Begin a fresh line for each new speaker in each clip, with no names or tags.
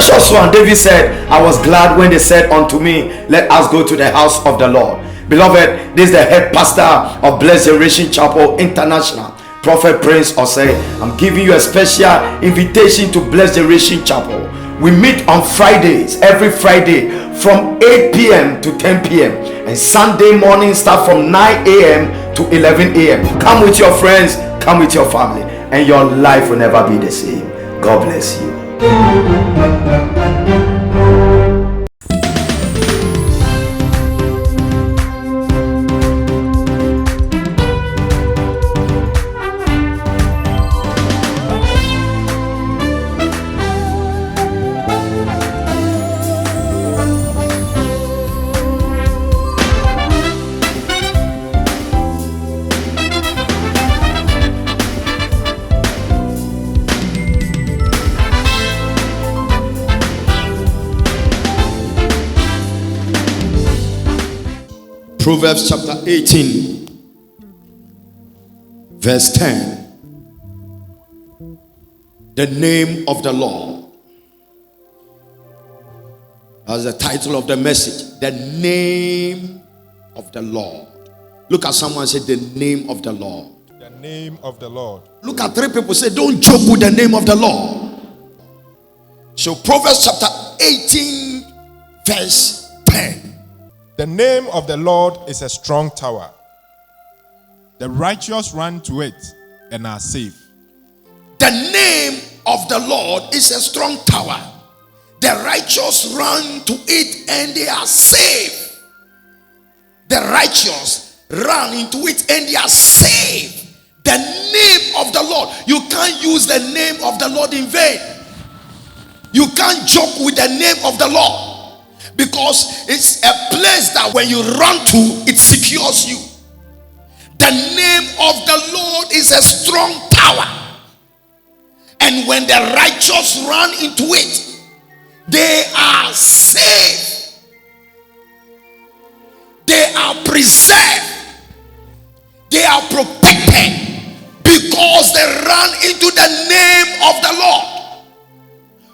precious one, David said, I was glad when they said unto me, let us go to the house of the Lord. Beloved, this is the head pastor of Blessed Generation Chapel International, Prophet Prince Osei. I'm giving you a special invitation to Blessed Generation Chapel. We meet on Fridays, every Friday from 8 p.m. to 10 p.m. and Sunday morning start from 9 a.m. to 11 a.m. Come with your friends, come with your family, and your life will never be the same. God bless you. Proverbs chapter 18, verse 10. The name of the Lord. That's the title of the message. The name of the Lord. Look at someone, say the name of the Lord.
The name of the Lord.
Look at three people, say don't joke with the name of the Lord. So Proverbs chapter 18, verse 10.
The name of the Lord is a strong tower. The righteous run to it and are safe.
The name of the Lord is a strong tower. The righteous run to it and they are safe. The righteous run into it and they are safe. The name of the Lord. You can't use the name of the Lord in vain. You can't joke with the name of the Lord. Because it's a place that when you run to, it secures you. The name of the Lord is a strong tower. And when the righteous run into it, they are safe. They are preserved. They are protected because they run into the name of the Lord.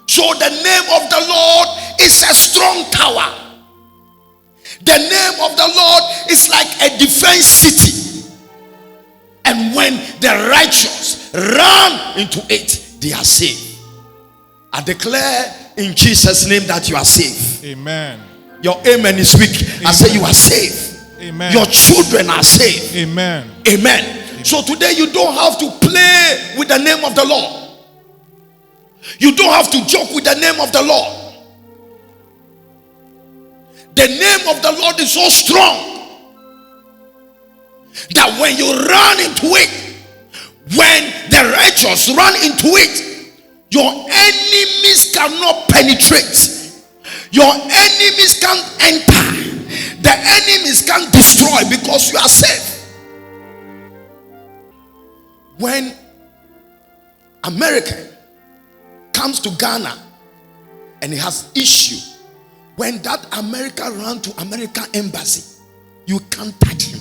So the name of the Lord is a strong tower. The name of the Lord is like a defense city. And when the righteous run into it, they are safe. I declare in Jesus' name that you are safe.
Amen.
Your amen is weak.
Amen.
I say you are safe.
Amen.
Your children are safe.
Amen.
Amen. So today you don't have to play with the name of the Lord. You don't have to joke with the name of the Lord. The name of the Lord is so strong that when you run into it, when the righteous run into it, your enemies cannot penetrate. Your enemies can't enter. The enemies can't destroy because you are safe. When America comes to Ghana and it has issue, when that America run to American embassy, you can't touch him.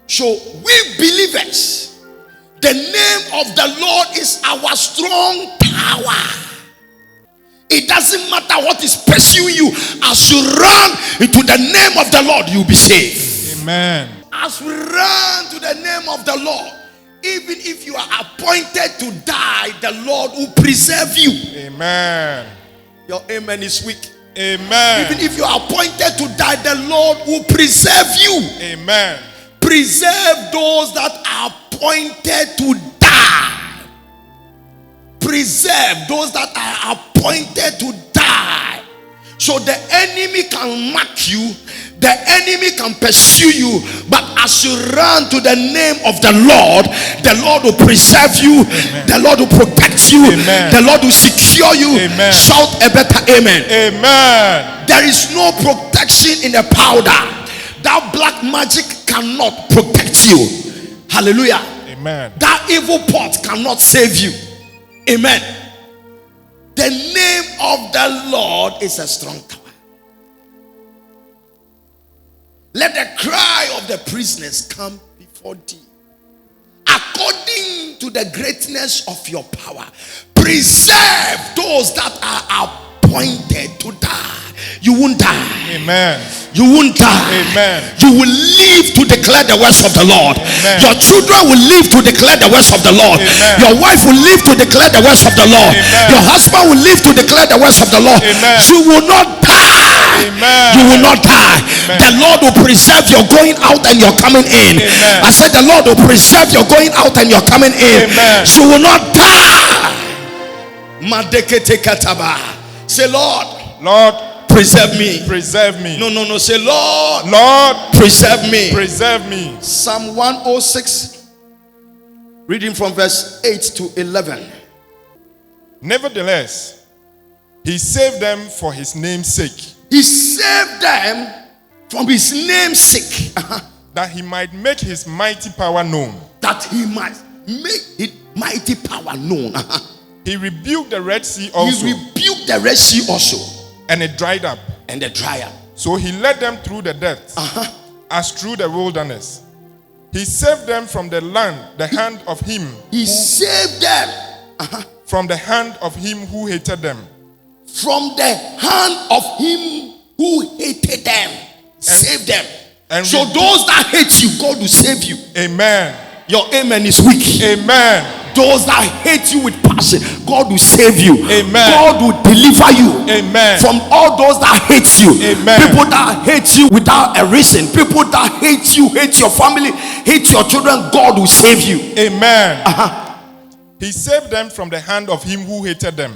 So we believers, the name of the Lord is our strong tower. It doesn't matter what is pursuing you. As you run into the name of the Lord, you'll be safe.
Amen.
As we run to the name of the Lord, even if you are appointed to die, the Lord will preserve you.
Amen.
Your amen is weak.
Amen.
Even if you are appointed to die, the Lord will preserve you.
Amen.
Preserve those that are appointed to die. Preserve those that are appointed to die. So the enemy can mark you, the enemy can pursue you, but as you run to the name of the Lord will preserve you. Amen. The Lord will protect you. Amen. The Lord will secure you. Amen. Shout a better amen.
Amen.
There is no protection in the powder. That black magic cannot protect you. Hallelujah.
Amen.
That evil pot cannot save you. Amen. The name of the Lord is a strong tower. Let the cry of the prisoners come before thee. According to the greatness of your power, preserve those that are appointed to die, you won't die.
Amen.
You won't die.
Amen.
You will live to declare the words of the Lord.
Amen.
Your children will live to declare the words of the Lord.
Amen.
Your wife will live to declare the words of the Lord.
Amen.
Your husband will live to declare the words of the Lord.
Amen.
You will not die.
Amen.
You will not die.
Amen.
The Lord will preserve your going out and your coming in.
Amen.
I said the Lord will preserve your going out and your coming in.
Amen.
You will not die. Madekete kataba. Say, Lord,
Lord,
preserve me.
preserve me.
No. Say, Lord,
Lord,
preserve me.
preserve me.
Psalm 106, reading from verse 8 to 11.
Nevertheless, he saved them for his name's sake,
He saved them from his name's sake,
that he might make his mighty power known.
that he might make his mighty power known.
He rebuked the Red Sea also,
He rebuked the Red Sea also,
and it dried up.
and the dryer.
So he led them through the depths, as through the wilderness. He saved them from the hand of him,
He saved them
from the hand of him who hated them.
from the hand of him who hated them. Save them.
and
So
we-
those that hate you, God will save you.
Amen.
Your amen is weak.
Amen.
Those that hate you with passion, God will save you.
Amen.
God will deliver you.
Amen.
From all those that hate you.
Amen.
People that hate you without a reason. People that hate you, hate your family, hate your children, God will save you.
Amen. He saved them from the hand of him who hated them,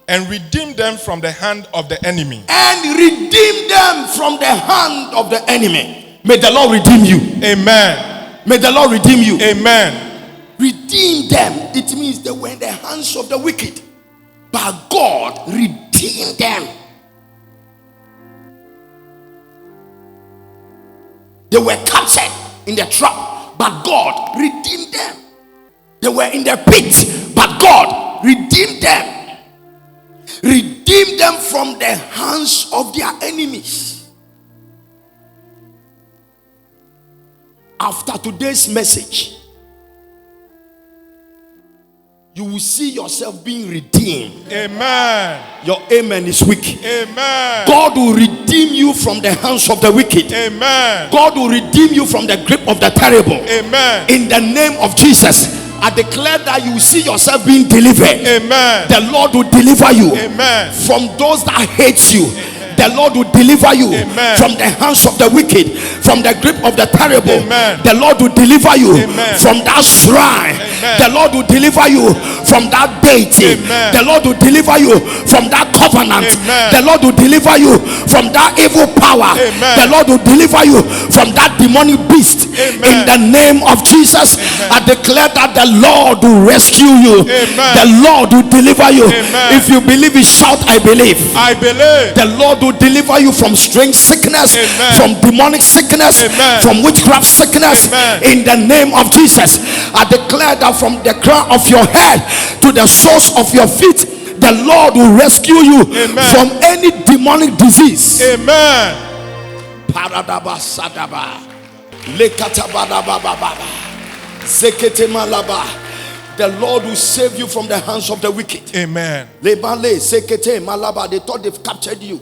and redeemed them from the hand of the enemy.
And redeem them from the hand of the enemy. May the Lord redeem you.
Amen.
May the Lord redeem you.
Amen.
Redeem them. It means they were in the hands of the wicked, but God redeemed them. They were captured in the trap, but God redeemed them. They were in the pit, but God redeemed them. Redeemed them from the hands of their enemies. After today's message, you will see yourself being redeemed.
Amen.
Your amen is weak.
Amen.
God will redeem you from the hands of the wicked.
Amen.
God will redeem you from the grip of the terrible.
Amen.
In the name of Jesus, I declare that you will see yourself being delivered.
Amen.
The Lord will deliver you
Amen.
from those that hate you. The Lord will deliver you
Amen.
from the hands of the wicked, from the grip of the terrible.
Amen.
The Lord will deliver you
Amen.
from that shrine.
Amen.
The Lord will deliver you from that deity.
Amen.
The Lord will deliver you from that covenant.
Amen.
The Lord will deliver you from that evil power.
Amen.
The Lord will deliver you from that demonic beast.
Amen.
In the name of Jesus,
Amen.
I declare that the Lord will rescue you.
Amen.
The Lord will deliver you.
Amen.
If you believe it, shout, I believe.
I believe.
The Lord will deliver you from strange sickness,
Amen.
from demonic sickness,
Amen.
from witchcraft sickness.
Amen.
In the name of Jesus, I declare that from the crown of your head to the soles of your feet, the Lord will rescue you
Amen.
from any demonic disease.
Amen.
Paradaba sadaba, lekatabadabababa, zeketemalaba. The Lord will save you from the hands of the wicked.
Amen.
Lebale, sekete, malaba. They thought they've captured you,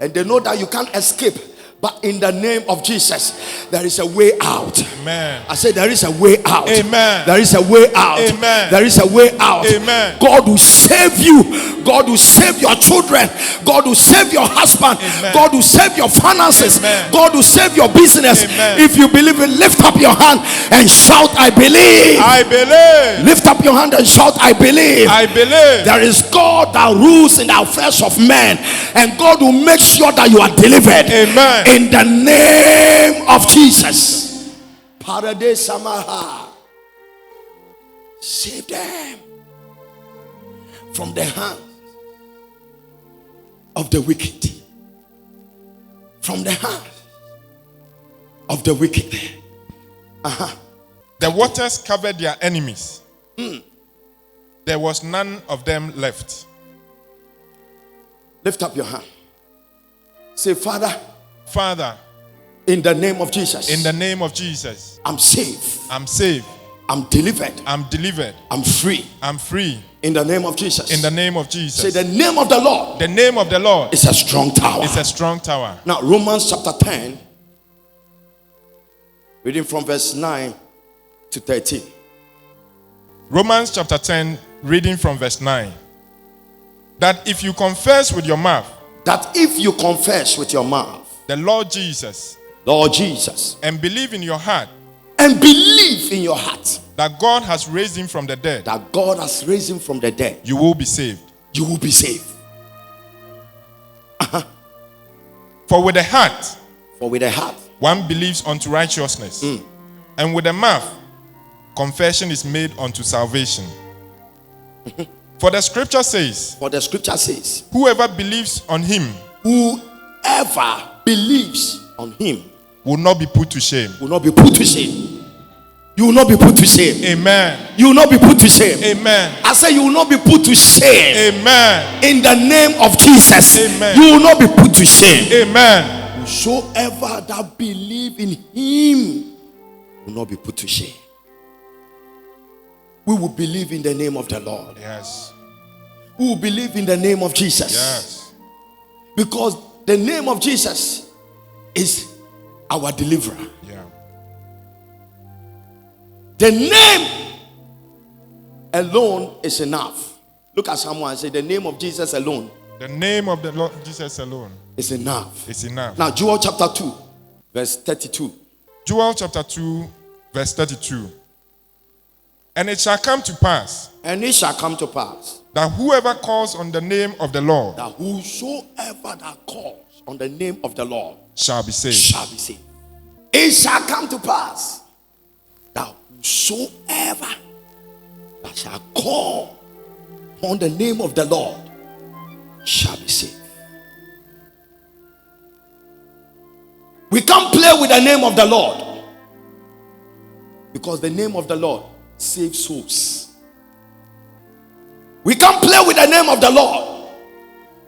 and they know that you can't escape. But in the name of Jesus, there is a way out.
Amen.
I said there is a way out.
Amen.
There is a way out.
Amen.
There is a way out.
Amen.
God will save you. God will save your children. God will save your husband.
Amen.
God will save your finances.
Amen.
God will save your business.
Amen.
If you believe it, lift up your hand and shout, I believe.
I believe.
Lift up your hand and shout, I believe.
I believe.
There is God that rules in the affairs of men, and God will make sure that you are delivered.
Amen.
In the name of Jesus. Paradise Samaha. Save them from the hand of the wicked. From the hand of the wicked.
The waters covered their enemies. There was none of them left.
Lift up your hand. Say, Father,
Father,
in the name of Jesus,
in the name of Jesus,
I'm safe.
I'm saved.
I'm delivered.
I'm delivered.
I'm free.
I'm free.
In the name of Jesus.
In the name of Jesus.
Say, the name of the Lord.
The name of the Lord
is a strong tower.
is a strong tower.
Now, Romans chapter 10, reading from verse 9 to 13.
Romans chapter 10, reading from verse 9. That if you confess with your mouth the Lord Jesus,
and
believe in your heart that God has raised him from the dead,
you
will be saved.
You will be saved.
For with the heart one believes unto righteousness, and with the mouth confession is made unto salvation. For the scripture says, whoever believes on him will not be put to shame.
You will not be put to shame.
Amen.
You will not be put to shame.
Amen.
I say you will not be put to shame.
Amen.
In the name of Jesus.
Amen.
You will not be put to shame.
Amen.
Whosoever that believe in him will not be put to shame. We will believe in the name of the Lord.
Yes.
We will believe in the name of Jesus.
Yes.
Because the name of Jesus is our deliverer.
Yeah.
The name alone is enough. Look at someone and say, the name of Jesus alone.
The name of the Lord Jesus alone
is enough.
It's enough.
Now, Joel chapter 2, verse 32.
Joel chapter 2, verse 32. And it shall come to pass.
And it shall come to pass.
That whoever calls on the name of the Lord.
That whosoever that calls on the name of the Lord.
Shall be saved.
Shall be saved. It shall come to pass. That whosoever that shall call on the name of the Lord shall be saved. We can't play with the name of the Lord. Because the name of the Lord saves souls. We can't play with the name of the Lord.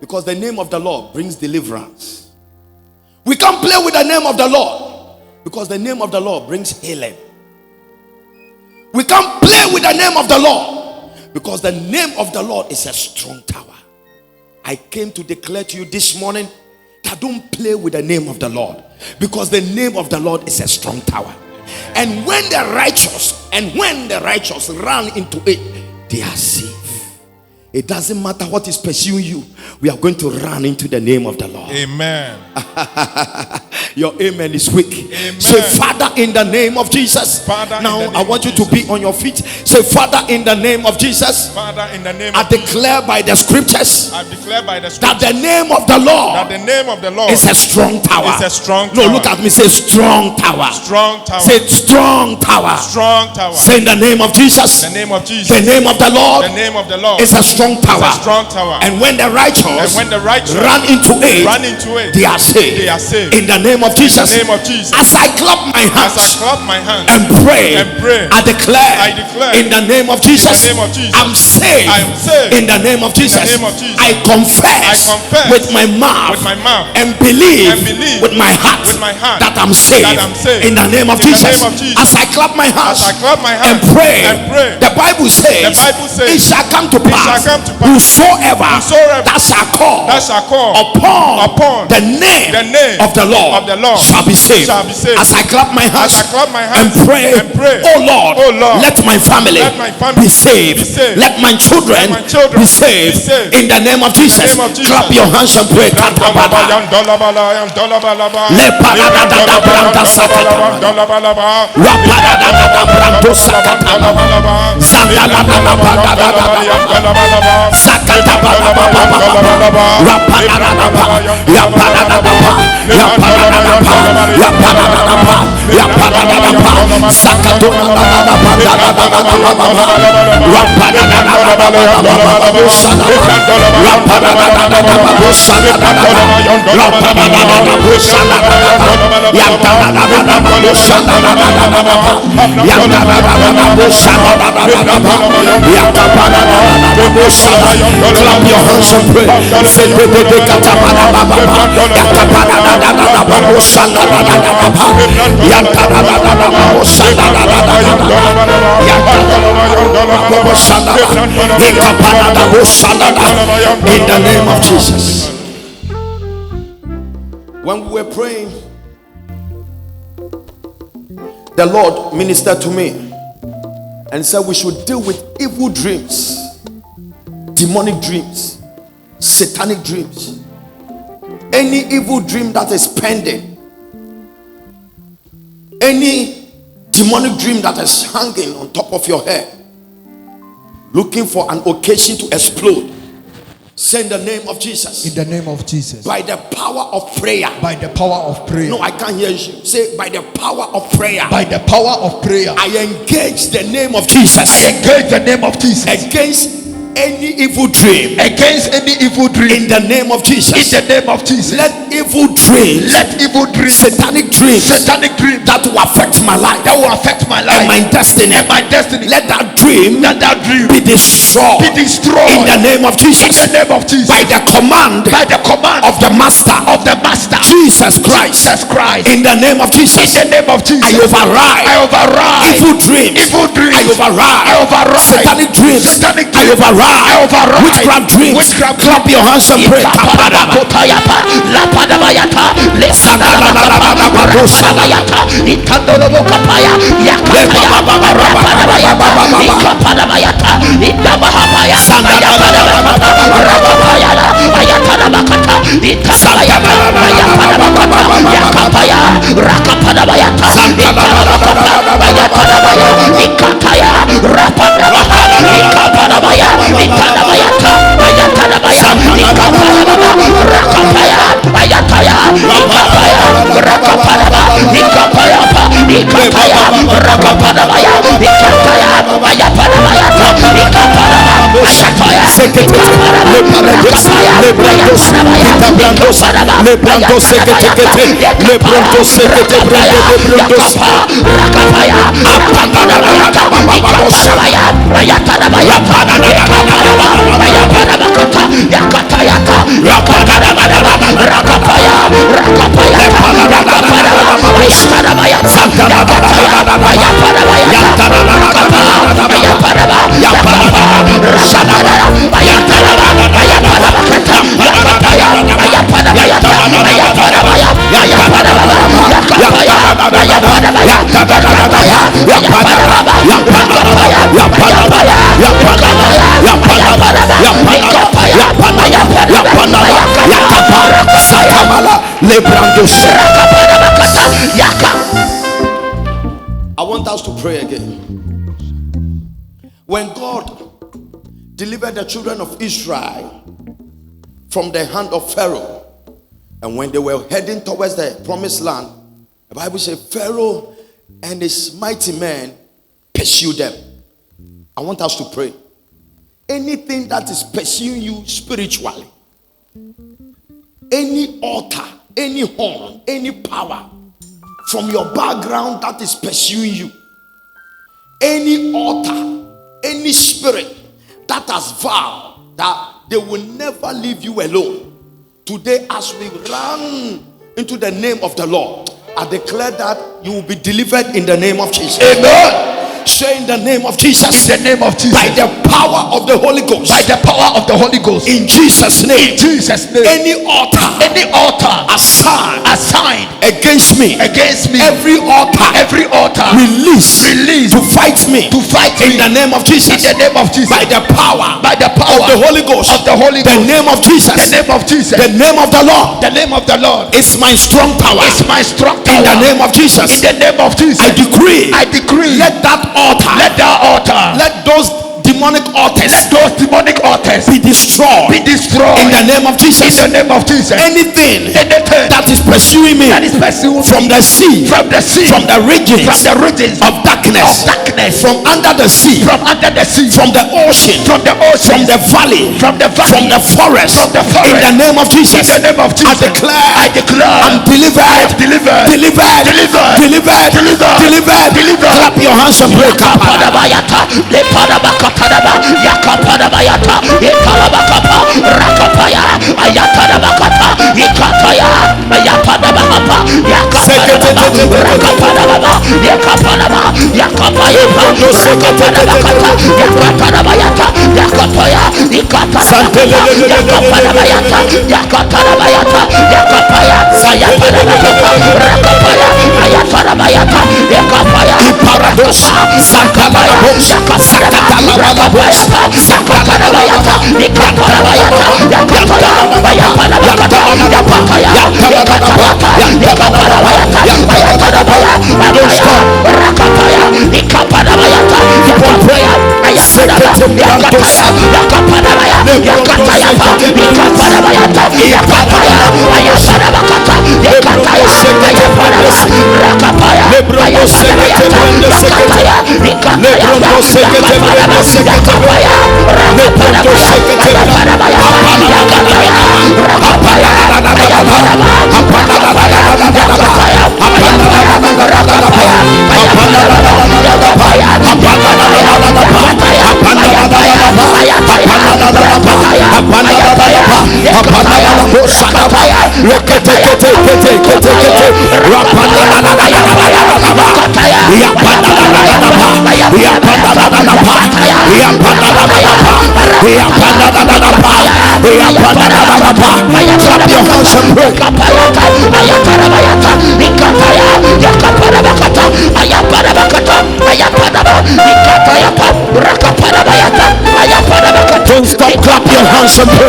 Because the name of the Lord brings deliverance. We can't play with the name of the Lord. Because the name of the Lord brings healing. We can't play with the name of the Lord. Because the name of the Lord is a strong tower. I came to declare to you this morning that don't play with the name of the Lord. Because the name of the Lord is a strong tower. And when the righteous run into it, they are safe. It doesn't matter what is pursuing you. We are going to run into the name of the Lord.
Amen.
Your amen is weak.
Amen.
Say, Father, in the name of Jesus.
Father,
now I want you to be on your feet. Say, Father, in the name of Jesus.
Father, in the name
I declare by the scriptures.
I declare by the
that
scriptures
the name of the Lord.
That the name of the Lord
is a strong tower.
Is a strong tower.
No, look at me. Say, strong tower.
Strong tower.
Say, strong tower.
Strong tower.
Say, in the name of Jesus.
The name of Jesus.
The name of the Lord.
The name of the Lord
is a strong tower.
Is a strong tower.
And when the righteous run into it, they are saved.
They are saved.
In the name of Jesus.
In the name of Jesus.
As I clap my hands, and pray, I declare, in the name of Jesus, I'm saved. In the name of Jesus. I confess with my mouth and believe with my heart that I'm saved. In the name of Jesus. As I clap my hands and pray, the Bible says, it shall come to pass, whosoever that shall call upon the name of the Lord shall be saved. As I clap my hands and pray, oh Lord, let my family be saved. Let my children be saved. In the name of Jesus. Clap your hands and pray. your hands and pray. In the name of Jesus. When we were praying, the Lord ministered to me and said we should deal with evil dreams, demonic dreams, satanic dreams. Any evil dream that is pending, any demonic dream that is hanging on top of your head, looking for an occasion to explode, say in the name of Jesus.
In the name of Jesus.
By the power of prayer.
By the power of prayer.
No, I can't hear you. Say by the power of prayer.
By the power of prayer.
I engage the name of Jesus.
I engage the name of Jesus.
Against any evil dream.
Against any evil dream.
In the name of Jesus.
In the name of Jesus.
Let evil dreams.
Let evil dreams.
Satanic dreams.
Satanic dreams.
That will affect my life.
That will affect my life.
And my destiny.
And my destiny.
Let that dream.
Let that dream
be destroyed.
Be destroyed.
In the name of Jesus.
In the name of Jesus.
By the command.
By the command
of the master.
Of the master.
Jesus Christ.
Jesus Christ.
In the name of Jesus.
In the name of Jesus.
I override.
I override.
Evil dreams.
Evil dreams.
I override.
I override.
Satanic dreams.
Satanic
I
dreams.
override.
I override.
Witchcraft dreams.
Witchcraft.
Clap your hands and pray. I want us to pray again. When God delivered the children of Israel from the hand of Pharaoh, and when they were heading towards the promised land, the Bible says Pharaoh and his mighty men pursued them. I want us to pray. Anything that is pursuing you spiritually, any altar, any horn, any power from your background that is pursuing you, any altar, any spirit that has vowed that they will never leave you alone, today as we run into the name of the Lord, I declare that you will be delivered in the name of Jesus. Amen. Say in the name of Jesus.
In the name of Jesus.
By the power of the Holy Ghost.
By the power of the Holy Ghost.
In Jesus' name.
In Jesus' name.
Any altar.
Any altar.
Assigned against me.
Against me.
Every altar.
Every altar.
Release.
To fight me. To fight
in the name of Jesus.
In the name of Jesus.
By the power.
By the power
of the Holy Ghost.
Of the Holy Ghost.
The name of Jesus.
The name of Jesus.
The name of the Lord.
The name of the Lord.
It's my strong tower.
It's my strong tower.
In the name of Jesus.
In the name of Jesus.
I decree. Let that altar.
Let that altar.
Let those demonic altars.
Let those demonic altars
be destroyed. destroyed.
Be destroyed.
In the name of Jesus.
In the name of Jesus.
Anything
Anything
that is pursuing me
that is pursuing
from the sea,
from the sea,
from the regions
of
darkness, from under the sea,
from under the sea,
from the ocean,
from the ocean,
from the valley,
from the valley,
from the forest,
from the forest.
in the name of Jesus.
In the name of Jesus.
I declare, I'm delivered,
delivered,
delivered,
delivered,
delivered,
delivered,
delivered,
delivered.
Clap your hands and break up. Don't stop, clap your hands and pray.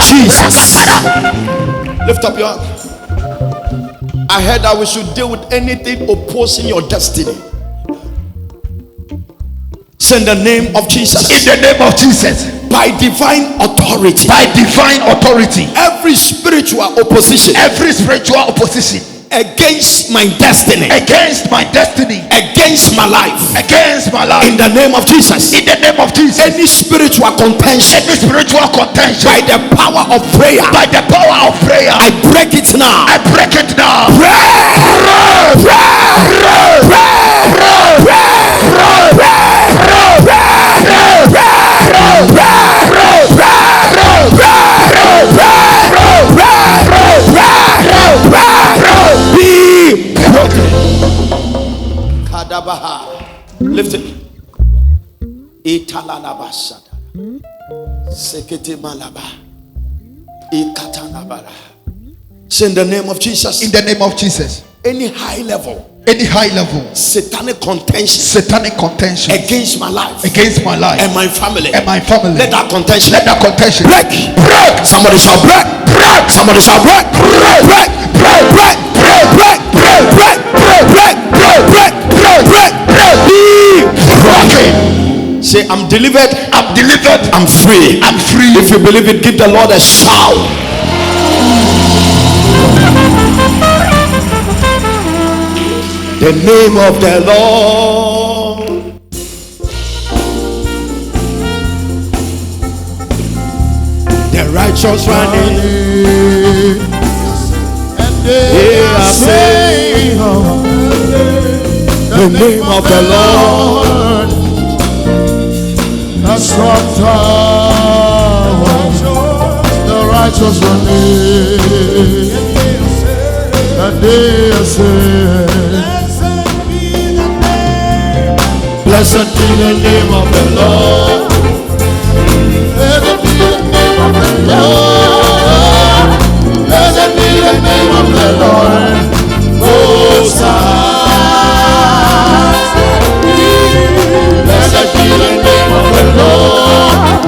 Jesus. Lift up your hand. I heard that we should deal with anything opposing your destiny. Say in the name of Jesus.
In the name of Jesus.
By divine authority.
By divine authority.
Every spiritual opposition.
Every spiritual opposition.
Against my destiny.
Against my destiny.
Against my life.
Against my life.
In the name of Jesus.
In the name of Jesus.
Any spiritual contention.
Any spiritual contention.
By the power of prayer.
By the power of prayer.
I break it now.
I break it now.
Pray. Pray. Pray. Pray. Pray. Be broken. Lift it. Italalabasada. Sekete malaba. Ikatanabara. Say in the name of Jesus.
In the name of Jesus.
Any high level.
Any high level
satanic contention
against
my life
and
my family
let
that contention
break.
Somebody shall break. Somebody shall break. Be broken. Say, I'm delivered. I'm free. If you believe it, give the Lord a shout. The name of the Lord. The righteous running, and they are saved. The name of the Lord.
A strong tower, the righteous running, and they are saved.
Blessed be the name of the Lord.
Blessed be the name of the Lord. Blessed be the name of the Lord. Most high. Blessed be the name of the Lord.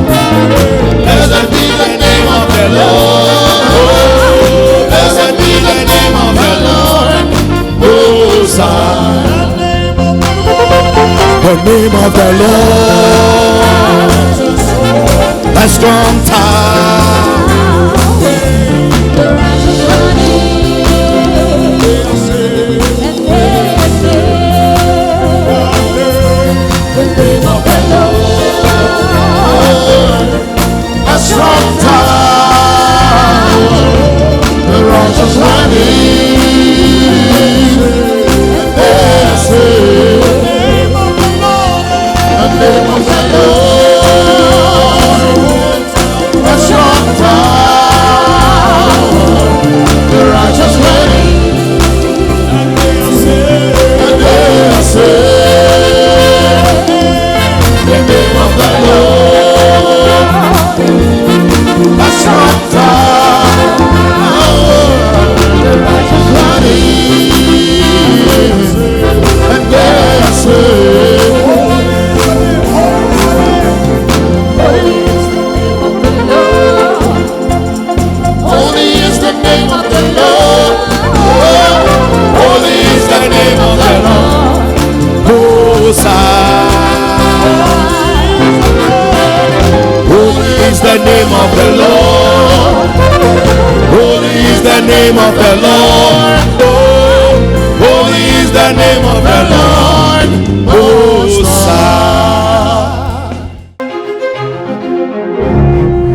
Blessed be the name of the Lord. name of the Lord, a strong tower. The name of the Lord, a strong tower, the righteous run in, and they are saved. The name of the Lord, a strong tower, the righteous run in, and they are saved. The name of the Lord, a strong tower, the righteous run in, and they are saved. Holy is the name of the Lord. Holy is the name of the Lord. Holy is the name of the Lord. Holy is the name of the Lord. Holy is the name of the Lord.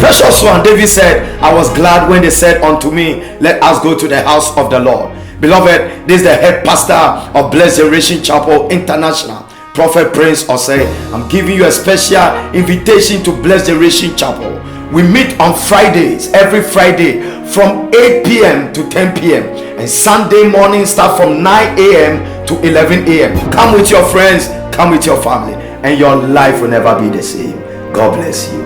Precious one, David said, I was glad when they said unto me, let us go to the house of the Lord. Beloved, this is the head pastor of Blessed Generation Chapel International, Prophet Prince Osei. I'm giving you a special invitation to Blessed Generation Chapel. We meet on Fridays, every Friday from 8 p.m. to 10 p.m. and Sunday morning start from 9 a.m. to 11 a.m. Come with your friends, come with your family, and your life will never be the same. God bless you.